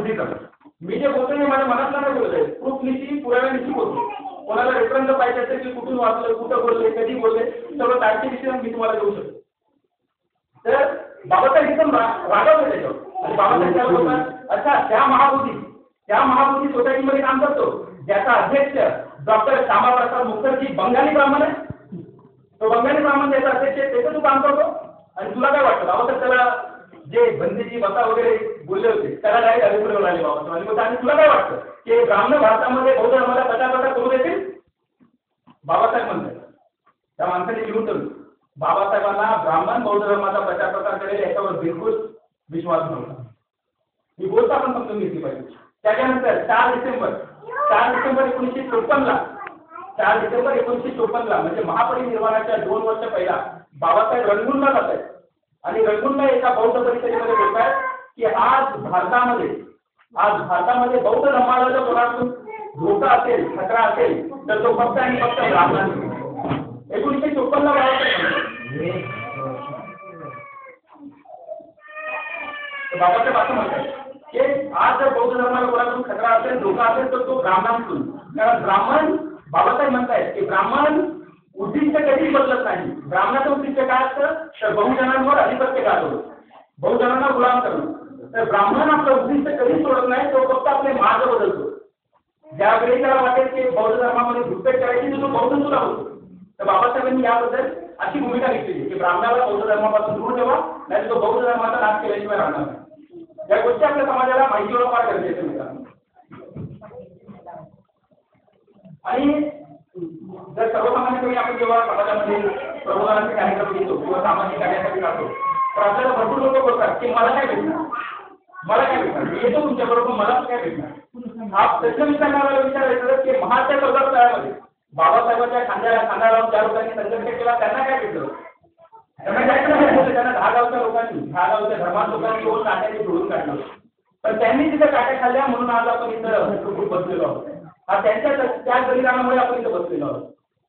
Buddhism. मी जे बोलतोय हे माझ्या मनातला नाही बोलतोय, प्रूफनिशी पुराव्यानिशी बोलतो. कोणाला रेफरन्स पाहिजे असेल की कुठून वाचलं, कुठं बोलले, कधी बोलले, सगळं तार्किक मी तुम्हाला देऊ शकतो. तर बाबासाहेब एकदम रागवले त्याच्यावर आणि बाबासाहेब काय बोलतात, अच्छा त्या महाबोधी सोसायटीमध्ये काम करतो ज्याचा अध्यक्ष डॉक्टर श्यामाप्रसाद मुखर्जी बंगाली ब्राह्मण आहे. तो बंगाली ब्राह्मण त्याचा अध्यक्ष आहे, त्याचं तू काम करतो आणि तुला काय वाटतं? बाबासाहेब त्याला जे बंदीची बसा वगैरे बोलले होते त्याला डायरेक्ट अभिप्राय आले बाबासाहेब. आणि तुला काय वाटतं की ब्राह्मण भारतामध्ये बौद्ध धर्माला प्रचार करू देतील? बाबासाहेब म्हणतात त्या माणसाने लिहून ठेवलं, बाबासाहेबांना ब्राह्मण बौद्ध धर्माचा प्रचार करेल याच्यावर बिलकुल विश्वास नव्हता. ही गोष्ट आपण समजून घेतली पाहिजे. त्याच्यानंतर 4 डिसेंबर 1954ला 4 डिसेंबर 1954ला म्हणजे महापरिनिर्वाणाच्या 2 वर्ष पहिला बाबासाहेब रंगूनला जात आहेत आणि रंगूनला एका बौद्ध परिषदेमध्ये बोलतात की आज भारतामध्ये बौद्ध धर्माला जर कोणातून धोका असेल, खतरा असेल तर तो फक्त आणि फक्त ब्राह्मण. 1954ला बाबासाहेब असं म्हणतात की आज जर बौद्ध धर्माला कोणातून खतरा असेल, धोका असेल तर तो ब्राह्मणातून. कारण ब्राह्मण, बाबासाहेब म्हणतायत की ब्राह्मण उद्दिष्ट कधी बदलत नाही. ब्राह्मणाचं उद्दिष्ट काय असतं तर बहुजनांवर अधिपत्य गाजवणं, बहुजनांना गुलाम करणं. तर ब्राह्मण आपलं उद्दिष्ट कधीच सोडत नाही, तो फक्त आपले मार्ग बदलतो. ज्यावेळी त्याला वाटेल की बौद्ध धर्मामध्ये घुसपेट करायची तो बौद्ध सुद्धा होतो. तर बाबासाहेबांनी याबद्दल अशी भूमिका घेतली की ब्राह्मणाला बौद्ध धर्मापासून दूर ठेवा, नाही तो बौद्ध धर्माचा नाश केल्याशिवाय राहणार नाही. या गोष्टी आपल्या समाजाला माहिती होणं फार गरजेचं आहे. आणि जर सर्वसामान्यपणे आपण जेव्हा समाजामध्ये प्रबोधनाचे कार्यक्रम घेतो किंवा सामाजिक कार्यासाठी जातो तर आपल्याला भरपूर लोक बोलतात की मला काय भेटणार, मी येतो तुमच्या बरोबर, मला काय भेटणार. हा प्रश्न विचारणाऱ्याला विचारायचं की महात्या चौदा काळामध्ये बाबासाहेबांच्या खांद्याला लावून 4 लोकांनी संघर्ष केला, त्यांना काय भेटलं? त्यांना काय केलं? त्यांना 10 गावच्या धर्मात लोकांनी येऊन काट्याने जोडून काढलं. पण त्यांनी तिथे काट्या खाल्ल्या म्हणून आज आपण इथं खूप बसलेलो आहोत. हा त्या बलिदानामुळे आपण इथं बसलेलो आहोत.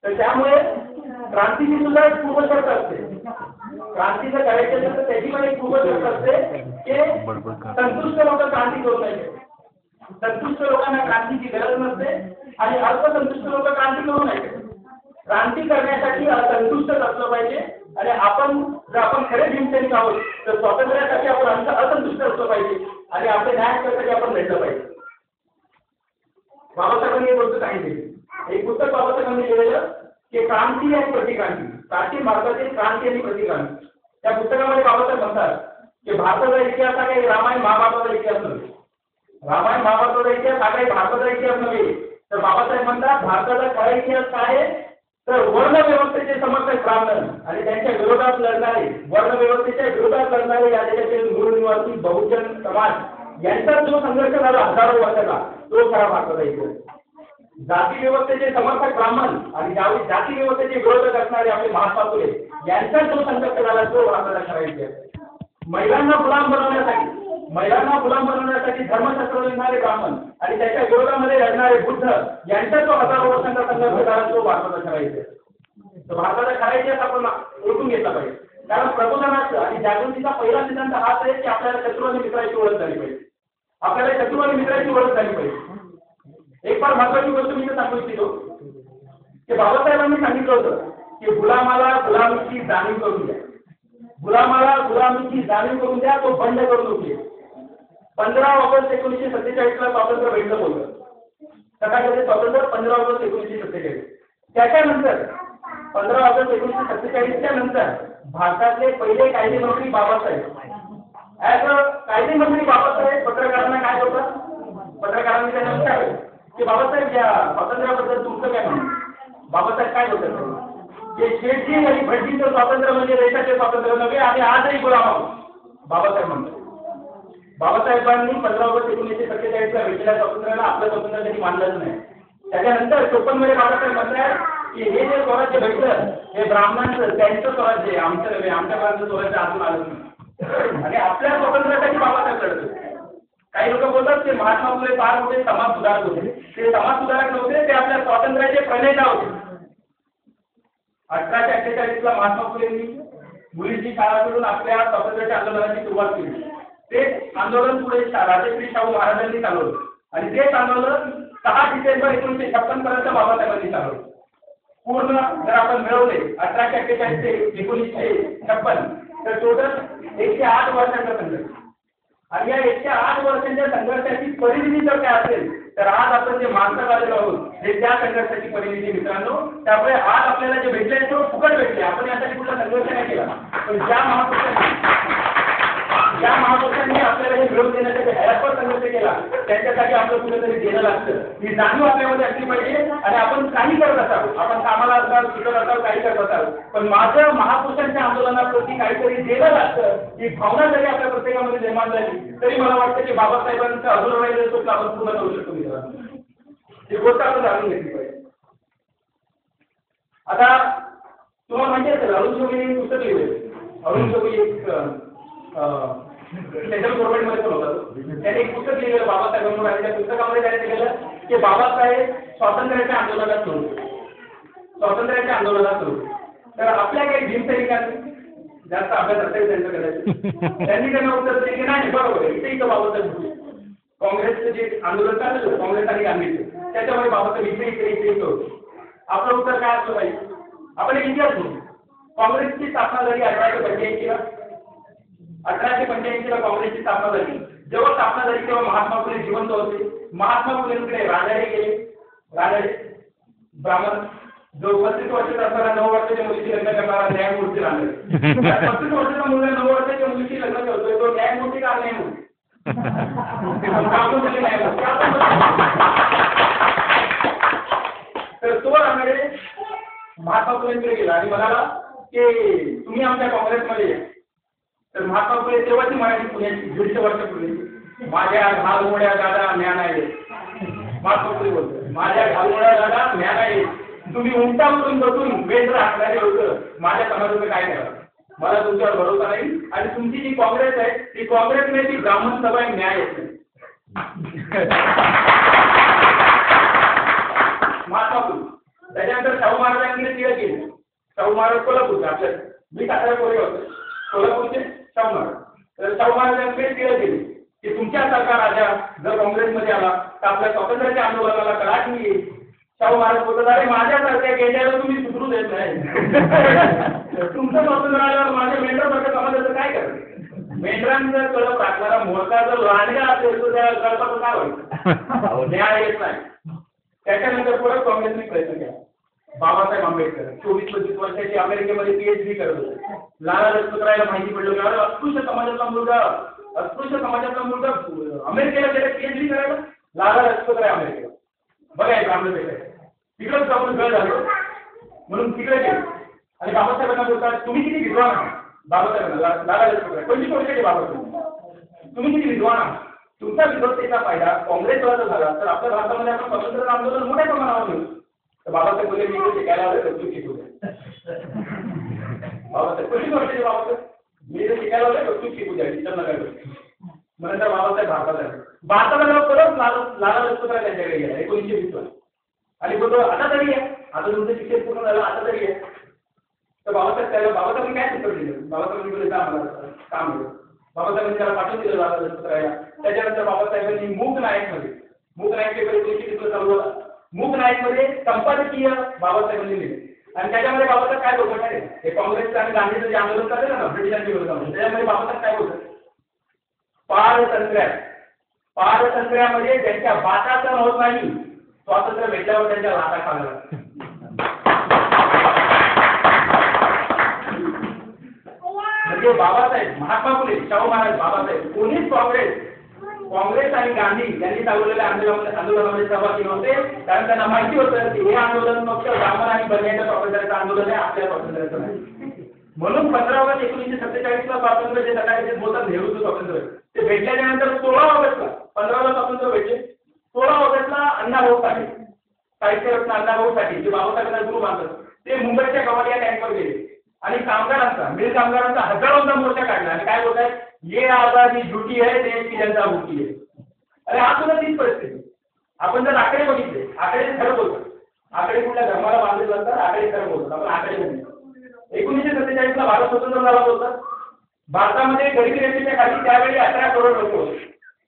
तर त्यामुळे क्रांतीची सुद्धा एक पूर्वशर्त असते. क्रांती जर करायची असेल तर त्याची पण एक पूर्वशर्त असते की संतुष्ट लोक क्रांती करू नये. संतुष्ट लोकांना क्रांतीची गरज नसते आणि अल्पसंतुष्ट लोक क्रांती करू नये. क्रांती करण्यासाठी असंतुष्टच असलं पाहिजे आणि जर आपण खरे भीमसैनिक आहोत तर स्वातंत्र्यासाठी आपण असंतुष्ट असलं पाहिजे आणि आपले न्यायासाठी आपण लढलं पाहिजे. बाबासाहेबांनी हे गोष्ट सांगितली. एक पुस्तक बाबासाहेबांनी लिहिलेलं की क्रांती आणि प्रतिक्रांती, प्राचीन भारतातील क्रांती आणि प्रतिक्रांती. त्या पुस्तकामध्ये बाबासाहेब म्हणतात की भारताचा इतिहास हा काही रामायण महाभारताचा इतिहास नव्हे. रामायण महाभारताचा इतिहास हा काही भारताचा इतिहास नव्हे. तर बाबासाहेब म्हणतात भारताचा खरा इतिहास काय आहे तर वर्णव्यवस्थेचे समर्थक ब्राह्मण आणि त्यांच्या विरोधात लढणारे, वर्णव्यवस्थेच्या विरोधात लढणारे या देशातील मूळ निवासी बहुजन समाज यांचा जो संघर्ष झाला हजारो वर्षाचा तो खरा भारताचा इतिहास. जाती व्यवस्थेचे समर्थक ब्राह्मण आणि ज्यावेळी जाती व्यवस्थेचे विरोधक असणारे आपले महात्मा फुले यांचा जो संघर्ष झाला तो भारताचा खरा इतिहास. महिलांना गुलाम बनवण्यासाठी धर्मशास्त्र लिहिणारे ब्राह्मण आणि त्याच्या विरोधामध्ये लढणारे बुद्ध यांचा जो हजारो वर्षांचा संघर्ष झाला तो भारताचा खरा इतिहास. तर भारताचा खरा इतिहास आपण ओळखून घेतला पाहिजे. कारण प्रबोधनाचं आणि जागृतीचा पहिला सिद्धांत हाच आहे की आपल्याला शत्रू आणि मित्राची ओळख झाली पाहिजे. आपल्याला शत्रू आणि मित्राची ओळख झाली पाहिजे. एक फार महत्वाची गोष्ट मी सांगू इच्छितो की बाबासाहेबांनी सांगितलं होतं की गुलामाला गुलामीची जाणीव करून द्या, गुलामाला गुलामीची जाणीव करून द्या, तो बंड करून नये. 15 ऑगस्ट 1947ला स्वातंत्र्य भेटलं बोललं. सकाळचे स्वातंत्र्य 15 ऑगस्ट 1947. त्याच्यानंतर 15 ऑगस्ट 1947च्या नंतर भारतातले पहिले कायदेमंत्री बाबासाहेब. ॲज अ कायदेमंत्री बाबासाहेब पत्रकारांना काय बोलतात? पत्रकारांनी त्यांना विचारलं की बाबासाहेब या स्वातंत्र्याबद्दल तुमचं काय म्हणणं? बाबासाहेब काय बोलतात की शेठजी आणि भटजींचं स्वातंत्र्य म्हणजे देशाचे स्वातंत्र्य नव्हे आणि आजही गुलाम आहोत. बाबासाहेब म्हणतात. बाबासाहेबांनी 15 ऑगस्ट 1947ला भेटलेल्या स्वातंत्र्याला आपलं स्वातंत्र्य कधी मानलंच नाही. त्याच्यानंतर 54 मध्ये बाबासाहेब म्हणतात की हे जे स्वराज्य भेटलं हे ब्राह्मणांचं, त्यांचं स्वराज्य आहे, आमचं नव्हे, आमच्यापर्यंत स्वराज्य अजून आलं नाही. आणि आपल्या स्वातंत्र्यासाठी बाबासाहेब लढतो. काही लोक बोलतात की महात्मा फुले फार मोठे समाज सुधारक होते. ते समाज सुधारक नव्हते, ते आपल्या स्वातंत्र्याचे प्रणेता होते. 1848ला महात्मा फुलेंनी मुलींची शाळा करून आपल्या स्वातंत्र्याच्या आंदोलनाची सुरुवात केली. ते आंदोलन पुढे राजश्री शाहू महाराजांनी चालवलं आणि तेच आंदोलन 6 डिसेंबर 1956 पर्यंत बाबासाहेबांनी चालवलं. पूर्ण जर आपण मिळवले 1848 ते 1956 तर टोटल 108 वर्षांचा संघर्ष. आणि या 108 वर्षांच्या संघर्षाची परिणिती जर काय असेल तर आज आपण जे माणसं आलेलो आहोत हे त्या संघर्षाची परिणिती मित्रांनो. त्यामुळे आज आपल्याला जे भेटले तो फुकट भेटले. आपण यासाठी कुठला संघर्ष नाही केला, पण ज्या महापुरुषांनी आपल्याला हे मिळवून देण्यासाठी हयातभर संघर्ष केला त्यांच्यासाठी आपलं कुठेतरी देणं लागतं. ही जाणीव आपल्यामध्ये असली पाहिजे. आणि आपण काही करत असावं, आपण कामाला असाल, शिकत असाल, काही करत असाल, पण माझं महापुरुषांच्या आंदोलनाप्रती काहीतरी देणं लागतं ही भावना जरी आपल्या प्रत्येकामध्ये निर्माण झाली तरी मला वाटतं की बाबासाहेबांचं अधूर राहिलेलं स्वप्न आपण पूर्ण करू शकतो मित्रांनो. ही गोष्ट आपण जाणून घेतली पाहिजे. आता तुम्हाला माहिती असेल अरुण शोभीने पुस्तक लिहिलं. अरुण शोभी एक सेंट्रल गव्हर्नमेंटमध्ये पण होता. त्याने एक पुस्तक लिहिलेलं बाबासाहेबांवर आणि त्या पुस्तकामध्ये त्याने केलेलं की बाबासाहेब स्वातंत्र्याच्या आंदोलनात सुरू. तर आपल्या काही भीमसैनिकांनी जास्त अभ्यास असेल त्यांच्याकडे त्यांनी त्यांना उत्तर दिले की नाही बरोबर आहे इथे बाबासाहेब काँग्रेसचं जे आंदोलन चाललं काँग्रेस आणि गांधीचं त्याच्यामध्ये बाबासाहेब इथे होते. आपलं उत्तर काय असलं पाहिजे. आपण एक इतिहास घेऊ. काँग्रेसची स्थापना झाली 1885ला. 1885ला काँग्रेसची स्थापना झाली. जेव्हा स्थापना झाली तेव्हा महात्मा फुले जिवंत होते. महात्मा फुलेंकडे राजाडे गेले. राजाडे ब्राह्मण जो 35 वर्षाचा असताना 9 वर्षाच्या मुलीची लग्न करणारा न्यायमूर्ती राजाडे. 35 वर्षाचा मुलगा 9 वर्षाच्या मुलीची लग्न करतोय तो न्यायमूर्ती का न्यायमूर्ती तर तो राजाडे महात्मा फुलेंकडे गेला आणि म्हणाला की तुम्ही आमच्या काँग्रेसमध्ये या. तर महात्मा फुले तेव्हाची मराठी पुण्याची 150 वर्षापूर्वी माझ्या घालमोड्या दादा ज्ञान आहे. महात्मा फुले बोलतो माझ्या घालमोड्या दादा ज्ञान आहे. तुम्ही उंटावरून बसून वेंद्र हाकणारे होतं माझ्या समाजाचं काय करा. मला तुमच्यावर भरोसा नाही आणि तुमची जी काँग्रेस आहे ती काँग्रेस नाही ती ब्राह्मण सभा आहे न्याय येत नाही. महात्मा फुले. त्याच्यानंतर शाहू महाराजांकडे टिळक गेले. शाहू महाराज कोल्हापूरचे आपल्या मी सातारा कोरे होतो कोल्हापूरचे शाहू महाराज. तर शाहू महाराजांकडे टिळक गेले की तुमच्यासारखा राजा जर काँग्रेसमध्ये आला तर आपल्या स्वातंत्र्याच्या आंदोलनाला कडाकी येईल. शाहू महाराज बोलतात अरे माझ्यासारख्या गेल्याला तुम्ही सुधरू देत नाही. तुमचं स्वातंत्र्य आल्यावर माझ्या मेंढरासारख्या समाजाचं काय करायचं. मेंढरांचा कळप राखणारा मोठा जर लहानगा असेल तर त्या कळपाचं काय व्हायचं. न्याय येत नाही. त्याच्यानंतर परत काँग्रेसने प्रयत्न केला. बाबासाहेब आंबेडकर 24-25 वर्षाची अमेरिकेमध्ये PhD करत होते. लाला लजपत रायला माहिती पडलं की अस्पृश्य समाजातला मुलगा अमेरिकेला गेला PhD करायला. लाला लजपत राय अमेरिकेला बघा एक आपलं भेटायचं तिकडंच आपण गळ झालो म्हणून तिकडे गेलो आणि बाबासाहेबांना बोलतात तुम्ही किती विद्वान आहात. बाबासाहेबांना लाला लजपत राय 25 वर्षाचे बाबासाहेब तुम्ही किती विद्वान आहात. तुमच्या विद्वत्तेचा फायदा काँग्रेसला जर झाला तर आपल्या भारतामध्ये आपण स्वातंत्र्य आंदोलन मोठ्या प्रमाणावर घेऊ. तर बाबासाहेब बोलले मी शिकायला आलं तर तू शिकू द्या. बाबासाहेब 25 वर्षाचे बाबासाहेब मी जर शिकायला आलं तर तू शिकू द्या विचार नका करू. नंतर बाबासाहेब भारताला परत लाला लजपत राय त्यांच्याकडे गेला 1920 आणि बोलतो आता तरी आहे आता तुमचं शिक्षण पूर्ण झालं आता तरी आहे. तर बाबासाहेबांनी काय उत्तर दिलं. बाबासाहेबांनी बोलले जा मला काम मिळेल. बाबासाहेबांनी त्याला पाठवून दिलं लाला लजपत रायला. त्याच्यानंतर बाबासाहेबांनी मूक नायक पेपर चालू झाला. मूक नायकमध्ये संपादकीय बाबासाहेबांनी लिहिले आणि त्याच्यामध्ये बाबासाहेब काय बोलतात हे काँग्रेसचं आणि गांधीचं जे आंदोलन चाललं ना ब्रिटिशांच्या विरोधामध्ये त्याच्यामध्ये बाबासाहेब काय बोलतात पारतंत्र्यामध्ये त्यांच्या बाटाचा होत नाही स्वातंत्र्य भेटल्यावर त्यांच्या लाटा खाल्ला. म्हणजे बाबासाहेब महात्मा फुले शाहू महाराज बाबासाहेब कोणीच काँग्रेस आणि गांधी यांनी चालवलेल्या आंदोलनामध्ये सहभागी नव्हते. कारण त्यांना माहिती होतं की हे आंदोलन फक्त ब्राह्मण आणि बनियांच्या स्वातंत्र्याचं आंदोलन आहे आपल्या स्वातंत्र्याचं नाही. म्हणून 15 ऑगस्ट 1947ला स्वातंत्र्य जे सकाळी बोलतात नेहरूचं स्वातंत्र्य ते भेटल्याच्या नंतर 16 ऑगस्टला 15ला स्वातंत्र्य भेटले. 16 ऑगस्टला अण्णाभाऊ साठे साहित्यरत्न अण्णाभाऊ साठे जे बाबासाहेबांना गुरु मानतात ते मुंबईच्या गवालिया टँकवर गेले आणि मिल कामगारांचा हजारोंचा मोर्चा काढला आणि काय बोलतात ये आजादी झुटी है देश की जनता भूकी है. अरे हा सुद्धा तीच परिस्थिती. आपण जर आकडे बघितले आकडे खरं बोलतात. आकडे कुठल्या धर्माला बांधले जातात आकडे खरं बोलतात. आपण आकडे बघितले 1947ला भारत स्वतंत्र झाला बोलतात. भारतामध्ये गरिबी रेषेच्या खाली त्यावेळी 18 करोड लोक होते.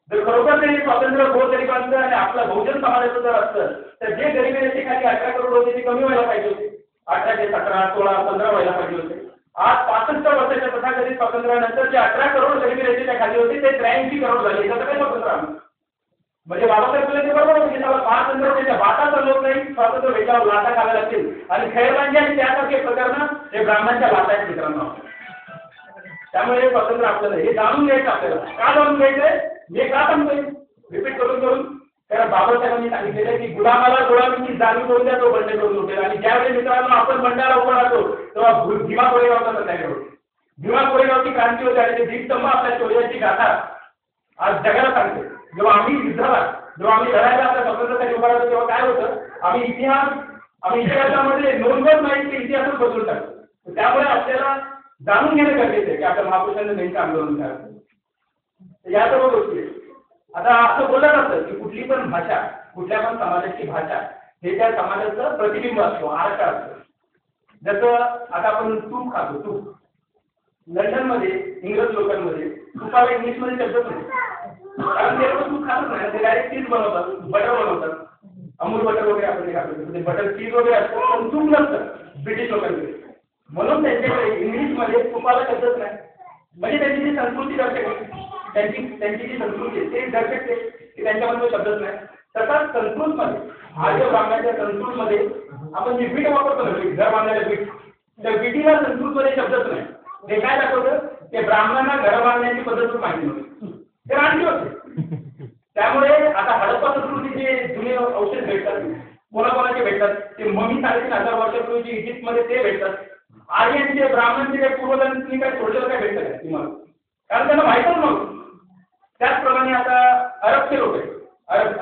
जर खरोखर ते स्वातंत्र्य गोरगरिबांचं आणि आपला बहुजन समाजाचं जर असतं तर जे गरिबी रेषेखाली 18 करोड होते ते कमी व्हायला पाहिजे होते. 18 ते 17, 16, 15 व्हायला पाहिजे होते. आज 65 वर्षाच्या तथाकथित स्वातंत्र्यानंतर जे 18 करोड गरिबी रेषेच्या खाली होते ते 83 करोड झाले. याचं काय स्वातंत्र्य म्हणजे बाबासाहेब फुले बरोबर होते. त्याला स्वातंत्र्य त्याच्या बाटा चालवत नाही, स्वातंत्र्य भेटल्यावर लाटा घालायला लागतील आणि खैरबांजी आणि त्यासारखे प्रकरण हे ब्राह्मणांच्या लाटा आहेत मित्रांनो. त्यामुळे स्वातंत्र्य आपल्याला हे जाणून घ्यायचं. आपल्याला का जाणून घ्यायचंय हे का सांगतोय रिपीट करून करून. कारण बाबासाहेबांनी सांगितलेलं की गुलामाला गुलामीची जाणीव करून द्या तो बंड करून उठेल. आणि ज्यावेळी मित्रांनो आपण बंडाला उभं राहतो तेव्हा भीमा कोरेगावचा सत्याग्रह होतो. भीमा कोरेगावची क्रांती होती आणि ते दीपस्तंभ आपल्या शौर्याची गाथा आज जगाला सांगते. जेव्हा आम्ही युद्धाला जेव्हा आम्ही लढायला आपल्या स्वातंत्र्यासाठी उभा राहतो तेव्हा काय होतं आम्ही इतिहासामध्ये नोंदवत नाही की इतिहासच बदलून टाकतो. त्यामुळे आपल्याला जाणून घेणं गरजेचं आहे की आपल्या महापुरुषांनी नेमकं आंदोलन करायचं. या सर्व गोष्टी आता असं बोललं जातं की कुठली पण भाषा कुठल्या पण समाजाची भाषा हे त्या समाजाचं प्रतिबिंब असतो, आरसा असतो. जसं आता आपण तूप खातो. तूप लंडनमध्ये इंग्रज लोकांमध्ये तुपाला इंग्लिशमध्ये शब्दच नाही. कारण ते लोक तूप खातच नाही, ते डायरेक्ट चीज बनवतात, बटर बनवतात. अमूल बटर वगैरे आपण खातो बटर चीज वगैरे असतं पण तूप नसतं ब्रिटिश लोकांकडे. म्हणून त्यांच्याकडे इंग्लिशमध्ये तुपाला शब्दच नाही. म्हणजे त्यांची जी संस्कृती दर्शकते त्यांची जी संस्कृती आहे ते दर्शकते की त्यांच्यामध्ये शब्दच नाही. तसाच संस्कृतमध्ये आर्य ब्राह्मणाच्या संस्कृतमध्ये आपण जे बीट वापरतो ना घर बांधण्याला बीट त्या बीटीला संस्कृतमध्ये शब्दच नाही. हे काय दाखवतं ते ब्राह्मणांना घर बांधण्याची पद्धत माहिती नव्हती, ते रांगली होते. त्यामुळे आता हडप्पा संस्कृतीचे जुने औषध भेटतात, कोणाकोणाचे भेटतात ते ममी 3,500 वर्षापूर्वीची इजिप्तमध्ये ते भेटतात. आर्यांचे ब्राह्मणांचे काही पूर्वजांनी काय सोडलेलं काय भेटतं काय तुम्हाला, कारण त्यांना माहितच नव्हतं. त्याचप्रमाणे आता अरबचे लोक आहेत,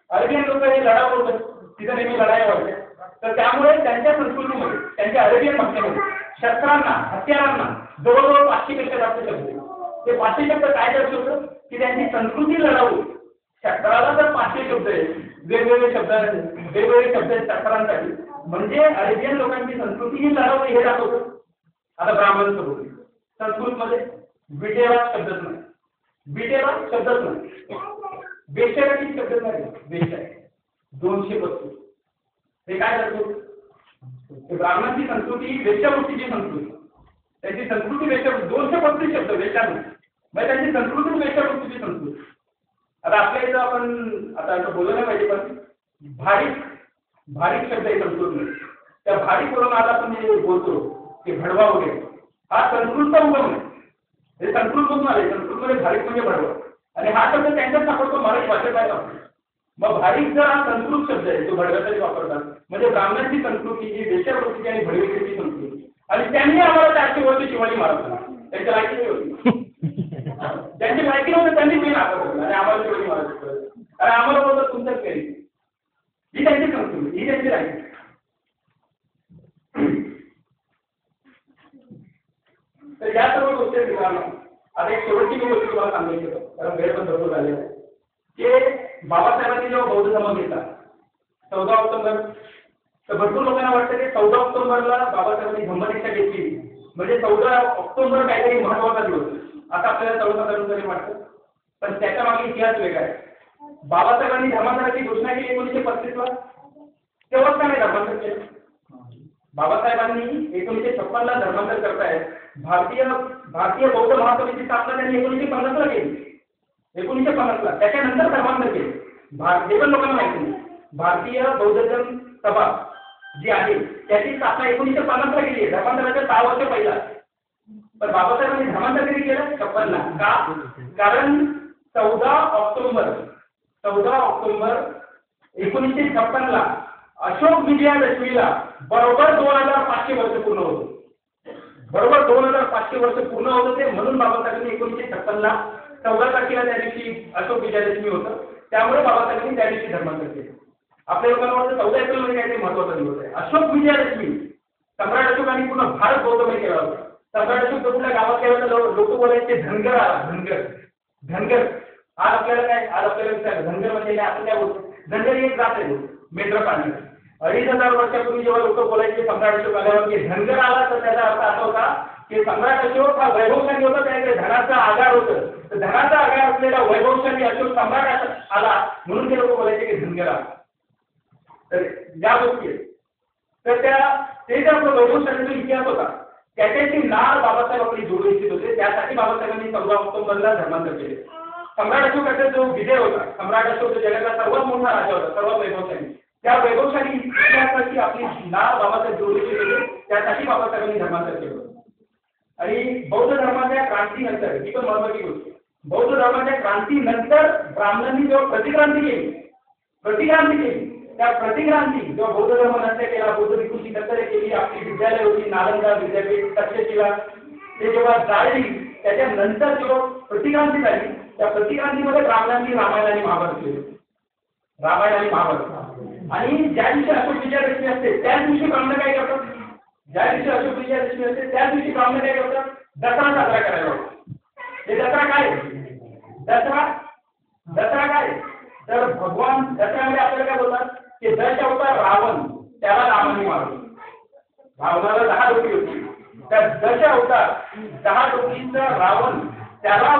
अरेबियन लोक हे लढाऊ होतं, तिथं नेहमी लढाई व्हायच्या. तर त्यामुळे त्यांच्या संस्कृतीमध्ये त्यांच्या अरेबियन भाषेमध्ये शस्त्रांना हत्यारांना जवळजवळ 500 पेक्षा जास्त शब्द आहेत. ते 500 शब्द काय दर्शवतं की त्यांची संस्कृती लढाऊ. शस्त्राला तर 500 शब्द आहेत, वेगवेगळे शब्द आहेत शस्त्रांसाठी. म्हणजे अरेबियन लोकांची संस्कृती ही लढाऊ हे दाखवतं. आता ब्राह्मणांसोबत संस्कृतमध्ये विटेला शब्दच नाही, बेशराची शब्द नाही, बेशर 232 हे काय करतो ब्राह्मणांची संस्कृती वेश्यावृत्तीची संस्कृती. त्यांची संस्कृती वेश्या 232 शब्द वेश्यावृत्ती म्हणजे त्यांची संस्कृती वेश्यावृत्तीची संस्कृती. आता आपल्या इथं आपण आता असं बोललं नाही पाहिजे पण भारिक शब्द आहे संस्कृतमध्ये. त्या भारिकवरून आता आपण जे बोलतो की भडवा वगैरे हा संस्कृतचा उगम आहे. हे संस्कृतमधून आले, संस्कृतमध्ये भारिक म्हणजे भडवा आणि हा शब्द त्यांच्याच सापडतो मराठी भाषेत काय वापरतो. मग भारिक जर हा संस्कृत शब्द आहे तो भडव्यासाठी वापरतात. म्हणजे ब्राह्मणांची संस्कृती जी वेश्यावृत्तीची आणि भडवीची संस्कृती आणि त्यांनी आम्हाला 400 वर्ष शिवाजी महाराज त्यांच्या लायकी होती, त्यांची माहिती नव्हती त्यांनी मी नाकारलं आणि आम्हाला शिवाजी महाराज आणि आम्हाला बोलतात तुमच्याच काही ही त्यांची संस्कृती ही त्यांची लायकी. तर या सर्व गोष्टी मित्रांनो आता एक शेवटची मी गोष्ट तुम्हाला सांगायची होतं कारण वेळ पण भरपूर झालेला आहे की बाबासाहेबांनी जेव्हा बौद्ध धर्म घेतला 14 ऑक्टोबर तर भरपूर लोकांना वाटतं की 14 ऑक्टोबरला बाबासाहेबांनी धम्मदीक्षा घेतली म्हणजे 14 ऑक्टोबर काहीतरी महत्त्वाचा दिवस असं आपल्याला सर्वसाधारण तरी वाटतं. पण त्याच्या मागे इतिहास वेगळा आहे. बाबासाहेबांनी धर्मांतराची घोषणा केली 1935ला तेव्हाच का नाही धर्मांतर केलं. बाबासाहेबांनी 1956ला धर्मांतर करतायत. भारतीय बौद्ध महासभेची स्थापना त्यांनी 1950ला केली. 1950ला त्याच्यानंतर धर्मांतर केले. हे पण लोकांना माहिती नाही. भारतीय बौद्ध सभा जी आहे त्याची स्थापना 1950ला केली आहे. धर्मांतराच्या 6 वर्ष पहिला. पण बाबासाहेबांनी धर्मांतर कधी केलं 56ला का कारण 14 ऑक्टोबर 1956ला अशोक विजयादशमीला बरोबर 2500 वर्ष पूर्ण होतं. बरोबर 2500 वर्ष पूर्ण होत होते म्हणून बाबासाहेबांनी 1956ला 14 तारखेला त्या दिवशी अशोक विजयादशमी होतं. त्यामुळे बाबासाहेबांनी त्या दिवशी धर्मांतर केलं. आपल्या लोकांना वाटतं 14 एप्रिलमध्ये काहीतरी महत्त्वाचा दिवस आहे. अशोक विजयादशमी सम्राट अशोकांनी पूर्ण भारत बौद्धमय केला होता. सम्राट अशोक कुठल्या गावात गेला तर लोक बोलायचे धनगर आला धनगर. आज आपल्याला विचारलं धनगर म्हणजे आपण काय बोलतो. धनगर ही एक जात आहे मेंढर पाळणारी. 2500 वर्षापूर्वी जेव्हा लोक बोलायचे सम्राट अशोक आल्यावर की धनगर आला, तर त्याचा अर्थ असा होता की सम्राट अशोक हा वैभवशाली होता, त्याकडे धनाचा आगार होतं. तर धनाचा आगार असलेला वैभवशाली अशोक सम्राट आला म्हणून ते लोक बोलायचे की धनगर आला. तर या गोष्टी तर ते जे आपला वैभवशालीचा इतिहास होता त्याच्याशी नाळ बाबासाहेब आपली जोडू इच्छित होते. त्यासाठी बाबासाहेबांनी 14 ऑक्टोबरला धर्मांतर केले. सम्राट अशोकाचा जो विजय होता, सम्राट अशोक जो जगातला सर्वात मोठा राजा होता, सर्वात वैभवशाली, त्या वैभवशाली इतिहासाची आपली नाळ बाबासाहेब जोडू इच्छित होते. त्यासाठी बाबासाहेबांनी धर्मांतर केलं. आणि बौद्ध धर्माच्या क्रांतीनंतर ही पण महत्त्वाची गोष्ट, बौद्ध धर्माच्या क्रांतीनंतर ब्राह्मणांनी जेव्हा प्रतिक्रांती केली, त्या प्रतिक्रांती जेव्हा बौद्ध धर्म नष्ट केला, बौद्ध भिक्षूंची कत्तल केली, आपली विद्यालय होती नालंदा विद्यापीठ तक्षशिला ते जेव्हा जाळली, त्याच्यानंतर जेव्हा प्रतिक्रांती झाली, त्या प्रतिक्रांतीमध्ये ब्राह्मणांनी रामायण आणि महाभारत केले. रामायण आणि महाभारत. आणि ज्या दिवशी अशोक विजयादशमी असते त्याच दिवशी ब्राह्मण काय करतात, ज्या दिवशी अशोक विजयादशमी असते त्याच दिवशी ब्राह्मण काय करतात, दसरा साजरा करायला. हे दसरा काय, दसरा काय, तर भगवान दसऱ्यामध्ये आपल्याला काय बोलतात की दश अवतार रावण त्याला रामाने मारले. रावणाला 10 डोकी होती, त्या दश अवतार 10 डोकीचा रावण त्याला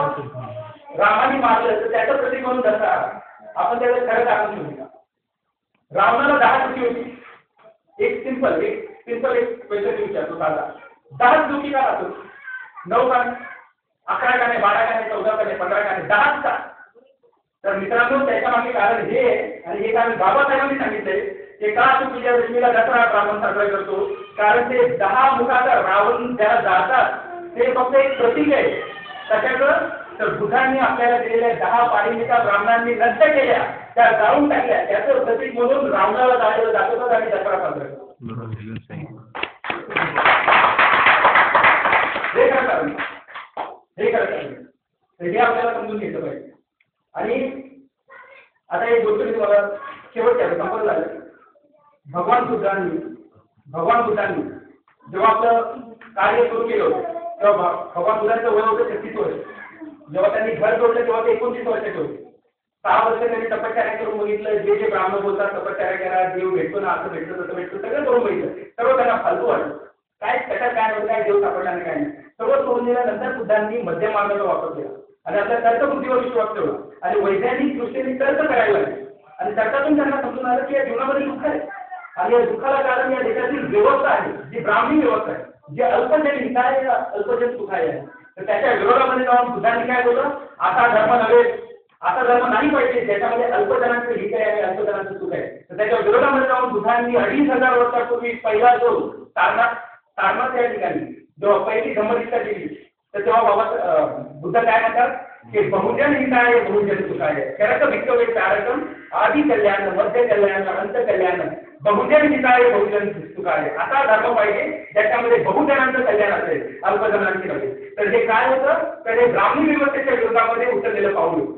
रामाने मारलं, तर त्याचं प्रतीक म्हणून दसरा आपण त्याला खरं टाकून ठेवू. रावणाला 10 डोकी होती. एक सिंपल एक क्वेश्चन विचारतो दादा, 10 डोकी का राहतो? 9 का, 11 का नाही, 12 का नाही, 14 का नाही, 15 का नाही, 10 का? तर मित्रांनो त्याच्या मागे कारण हे आणि हे कारण बाबासाहेबांनी सांगितलंय की का अशोक विजयादशमीला दसरा ब्राह्मण साजरा करतो, कारण ते 10 मुखाचा रावण ज्याला जातात ते फक्त एक प्रतीक आहे त्याच्याकडं. तर बुद्धांनी आपल्याला दिलेल्या 10 पारमिता ब्राह्मणांनी नष्ट केल्या, त्या जाळून टाकल्या, त्याचं प्रतीक म्हणून रावणाला जाळलं दाखवतात आणि दसरा साजरा करतो. हे खरं हे आपल्याला समजून घेतलं पाहिजे. आणि आता एक गोष्ट मी तुम्हाला शेवटच्या संपत झालं. भगवान बुद्धांनी जेव्हा आपलं कार्य सुरू केलं होतं तेव्हा भगवान बुद्धांचं वय होतं 36 वर्ष. जेव्हा त्यांनी घर जोडलं तेव्हा ते 29 वर्षाचे होते. 6 वर्ष त्यांनी तपश्चर्या करून बघितलं, जे ब्राह्मण बोलतात तपश्चर्या करा, देव भेटतो ना, असं भेटतो तसं भेटतो, सगळं करून बघितलं. सर्व त्यांना फालतू वाटलं, काय त्याच्यात काय नव्हतं, काय देव सापडला नाही, काय नाही. सर्व सोडून दिल्यानंतर बुद्धांनी मध्यम मार्गाचा वापर केला आणि आपल्या तर्कबुद्धीवर विश्वास ठेवला आणि वैज्ञानिक दृष्टीने तर्क करायला लागले. आणि तर्कातून त्यांना समजून आलं की या जीवनामध्ये दुःख आहे आणि या दुःखाला कारण या देशातील व्यवस्था आहे, जी ब्राह्मणी व्यवस्था आहे, जे अल्पजन हित आहे, अल्पजन सुख आहे. तर त्याच्या विरोधामध्ये जाऊन बुद्धांनी काय बोललं, आता धर्म नव्हे, आता धर्म नाही पाहिजे ज्याच्यामध्ये अल्पजनांचं हित आहे आणि अल्पजनांचं सुख आहे. तर त्याच्या विरोधामध्ये जाऊन बुद्धांनी 2500 वर्षापूर्वी पहिला जो सारनाथ या ठिकाणी जेव्हा पहिली धम्मदीक्षा दिली, तर तेव्हा बुद्ध काय म्हणतात की बहुजन हिताय बहुजन सुखाय करत भिक्खवे चारकम आदि कल्याण मध्य कल्याण अंत कल्याण बहुजन हिताय बहुजन सुखाय. आता धर्म पाहिजे ज्याच्यामध्ये बहुजनांचं कल्याण असेल, अल्पजनांची नव्हे. तर हे काय होतं, तर हे ब्राह्मणी व्यवस्थेच्या विरोधामध्ये उचललेलं पाऊल होतं.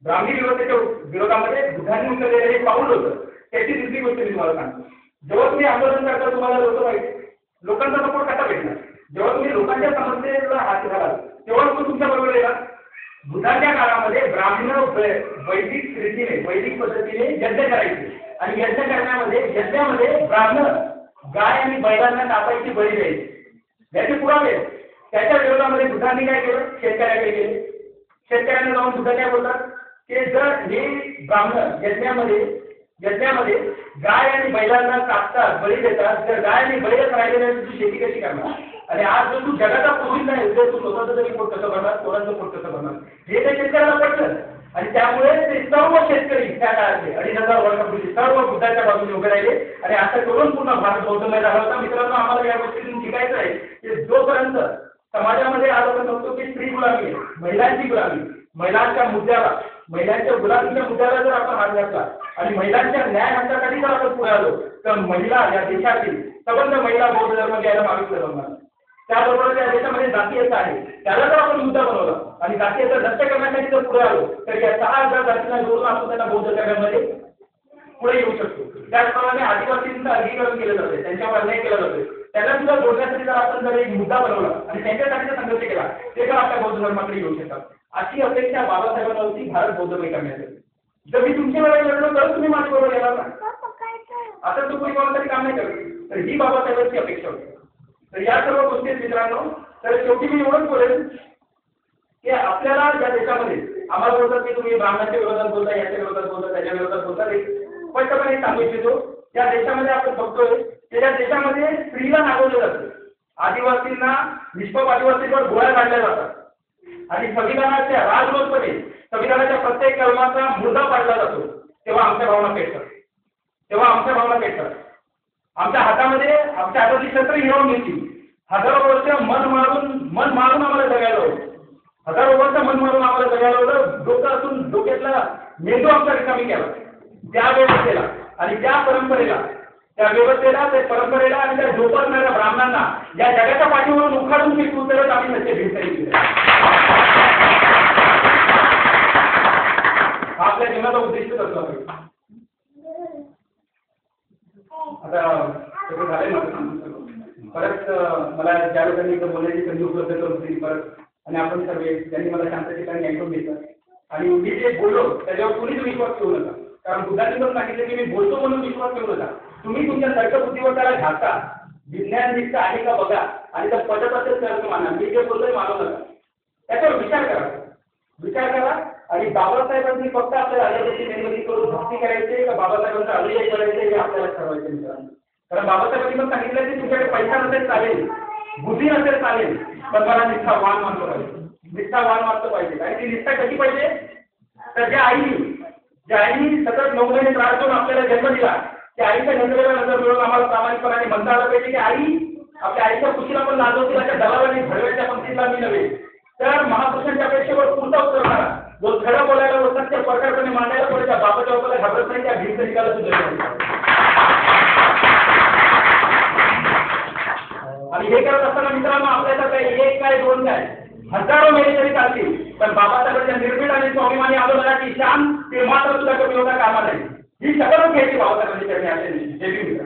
ब्राह्मणी व्यवस्थेच्या विरोधामध्ये बुद्धांनी उचललेलं हे पाऊल होतं. त्याची दुसरी गोष्ट मी तुम्हाला सांगतो. जेव्हा तुम्ही आंदोलन करता तुम्हाला लोक पाहिजे, लोकांचा सपोर्ट कसा भेटणार? जेव्हा तुम्ही लोकांच्या समस्येला हात घालाल तेव्हा तो तुमच्या बरोबर येणार. बुद्धांच्या काळामध्ये ब्राह्मण वैदिक रीतीने वैदिक पद्धतीने यज्ञ करायचे आणि यज्ञ करण्यामध्ये यज्ञामध्ये ब्राह्मण गाय आणि बैलांना कापायची बळी द्यायची. याचे पुरावे त्याच्या विरोधामध्ये बुद्धांनी काय केलं, शेतकऱ्याकडे गेले. शेतकऱ्यांना जाऊन बुद्ध काय बोलतात की जर हे ब्राह्मण यज्ञामध्ये गाय आणि बैलांना कापतात, बळी देतात, जर गाय आणि बैलच राहिलेल्या तुझी शेती कशी करणार? आणि आज जर तू जगाचा पुरुष नाही उद्या तू स्वतःचं तरी पोट कसं भरणार, पोरांचं पोट कसं भरणार, हे त्या शेतकऱ्याला पडलं. आणि त्यामुळे ते सर्व शेतकरी त्या काळातले 2500 वर्षापूर्वी सर्व बुद्धाच्या बाजूने उभे राहिले आणि असं करून पूर्ण भारत बौद्धमय झाला होता. मित्रांनो, आम्हाला या गोष्टीतून शिकायचं आहे की जोपर्यंत समाजामध्ये आज आपण बघतो की स्त्री गुलामी आहे, महिलांची गुलामी, महिलांच्या गुलामीच्या मुद्द्याला जर आपण हात घातला आणि महिलांच्या न्याय हक्कासाठी जर आपण पुढे आलो तर महिला या देशातील सबंध महिला बौद्ध धर्म घ्यायला मागे ठरवणार. त्याबरोबर या देशामध्ये जातीयता आहे, त्याला जर आपण मुद्दा बनवला आणि जातीयता नष्ट करण्यासाठी जर पुढे आलो तर या 6000 जातींना जोडून आपण त्यांना बौद्ध धर्मामध्ये पुढे येऊ शकतो. त्याचप्रमाणे आदिवासींचं वर्गीकरण केलं जाते, त्यांच्यावर अन्याय केला जातो, त्यांना सुद्धा जोडण्यासाठी जर आपण जर एक मुद्दा बनवला आणि त्यांच्यासाठी संघर्ष केला ते पण आपल्या बौद्ध धर्माकडे येऊ शकतात. अशी अपेक्षा बाबासाहेबांना होती भारत बौद्धमय करण्यासाठी. जर मी तुमच्या वेळेला लढलो तर तुम्ही माझ्या बरोबर येणार ना. आता तो कोणी कोणासाठी काम नाही करत. तर ही बाबासाहेबांची अपेक्षा होती. तर या सर्व गोष्टी मित्रांनो, तर शेवटी मी एवढंच बोलेन की आपल्याला या देशामध्ये आम्हाला बोलतात की तुम्ही ब्राह्मणाच्या विरोधात बोलता, याच्या विरोधात बोलता, त्याच्या विरोधात बोलता, स्पष्टपणे सांगू इच्छितो या देशामध्ये आपण बघतोय की या देशामध्ये स्त्रीला नागवलं जातं, आदिवासींना निष्पाप आदिवासींवर गोळ्या काढल्या जातात आणि संविधानाच्या राजरोसपणे संविधानाच्या प्रत्येक कलमाचा मुद्दा पाडला जातो. तेव्हा आमच्या भावना पेटतात, आमच्या हातामध्ये आमच्या हाताची शस्त्र हिरावून घेतली. हजारो वर्ष मन मारून आम्हाला जगायला होतं. हजारो वर्ष मन मारून आम्हाला जगायला होतं. डोकं असून डोक्यातला मेंदू आमचा रिकामी केला. त्या व्यवस्थेला आणि त्या परंपरेला, त्या व्यवस्थेला, त्या परंपरेला आणि त्या जोपासणाऱ्या ब्राह्मणांना या जगाच्या पाठीवरून उखाडून फेकून तरच आम्ही सत्य भिंत आपल्या जीवनाचा उद्देशच असला पाहिजे. आता सगळं झालंय परत मला ज्या लोकांनी इथं बोलायची संधी उपलब्ध करून दिली परत, आणि आपण सर्व त्यांनी मला शांत ठिकाणी ऐकून घेतलं. आणि मी जे बोललो त्याच्यावर कुणीच विश्वास ठेवू नका, कारण बुद्धांनी पण सांगितलं की मी बोलतो म्हणून विश्वास ठेवू नका. तुम्ही तुमच्या तर्कबुद्धीवर त्याला घाता, विज्ञान निष्ठ आहे का बघा, आणि जर पटत असेल तर माना. मी जे बोलतोय मानू नका, त्याच्यावर विचार करा. आणि बाबासाहेबांनी फक्त आपल्याला अगरबत्ती मेणबत्ती करून भक्ती करायची का बाबासाहेबांचा अनुयायी करायचे हे आपल्याला ठरवायचे मित्रांनो. कारण बाबासाहेबांनी पण सांगितलं की तुमच्याकडे पैसा नसेल चालेल, बुद्धी नसेल चालेल, पण मला निष्ठावान मानलं पाहिजे. आणि ती निष्ठा कशी पाहिजे, तर ज्या आईनी सतत 9 महिने त्रास देऊन आपल्याला जन्म दिला, त्या आईच्या नजरेला नजर मिळून आम्हाला प्रामाणिकपणाने म्हणता आलं पाहिजे की आई आपल्या आईच्या खुशीला पण लाजवतील, अशा दलालाने भडव्याच्या पंक्तीला मी नव्हे. तर महापुरुषांच्या अपेक्षेवर पुढचा उतरणारा, जो खरं बोलायला व सत्य प्रकारपणे मांडायला पुढे त्या बाबाच्या बाबाला घाबरत नाही, त्या भिंत निकाला सुद्धा. आणि हे करत असताना मित्रांनो आपल्याला एक काय 2 काय हजारो मेले तरी चालतील, पण बाबासाहेबांच्या निर्भीड आणि स्वाभिमानी आंदोलनाची शान ते मात्र सुद्धा कमी होता कामा नाही. ही शपथ घ्यायची बाबासाहेबांची चरणी असेल. जय भीम.